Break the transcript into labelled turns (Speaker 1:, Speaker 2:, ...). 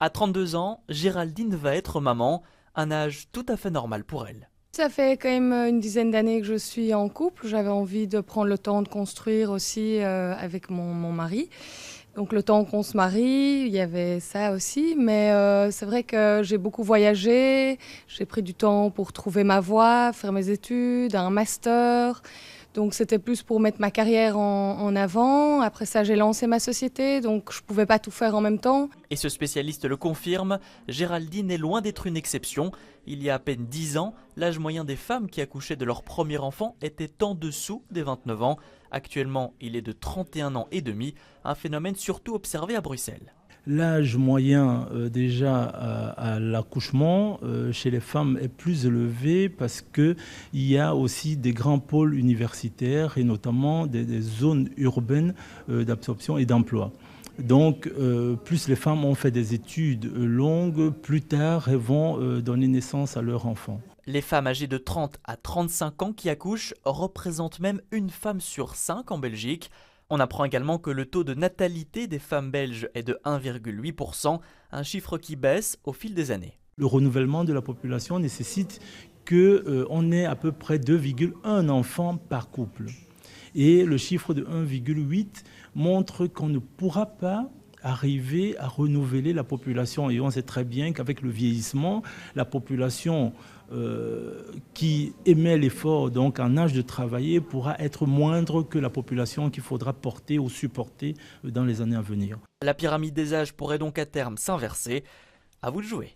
Speaker 1: À 32 ans, Géraldine va être maman, un âge tout à fait normal pour elle.
Speaker 2: Ça fait quand même une dizaine d'années que je suis en couple. J'avais envie de prendre le temps de construire aussi avec mon mari. Donc le temps qu'on se marie, il y avait ça aussi. Mais c'est vrai que j'ai beaucoup voyagé. J'ai pris du temps pour trouver ma voie, faire mes études, un master. Donc c'était plus pour mettre ma carrière en avant. Après ça, j'ai lancé ma société, donc je ne pouvais pas tout faire en même temps.
Speaker 1: Et ce spécialiste le confirme, Géraldine est loin d'être une exception. Il y a à peine 10 ans, l'âge moyen des femmes qui accouchaient de leur premier enfant était en dessous des 29 ans. Actuellement, il est de 31 ans et demi, un phénomène surtout observé à Bruxelles.
Speaker 3: L'âge moyen déjà à l'accouchement chez les femmes est plus élevé parce qu'il y a aussi des grands pôles universitaires et notamment des zones urbaines d'absorption et d'emploi. Donc plus les femmes ont fait des études longues, plus tard elles vont donner naissance à leur enfant.
Speaker 1: Les femmes âgées de 30 à 35 ans qui accouchent représentent même une femme sur 5 en Belgique. On apprend également que le taux de natalité des femmes belges est de 1,8%, un chiffre qui baisse au fil des années.
Speaker 3: Le renouvellement de la population nécessite qu'on ait à peu près 2,1 enfants par couple. Et le chiffre de 1,8 montre qu'on ne pourra pas arriver à renouveler la population. Et on sait très bien qu'avec le vieillissement, la population qui émet l'effort, donc en âge de travailler, pourra être moindre que la population qu'il faudra porter ou supporter dans les années à venir.
Speaker 1: La pyramide des âges pourrait donc à terme s'inverser. À vous de jouer.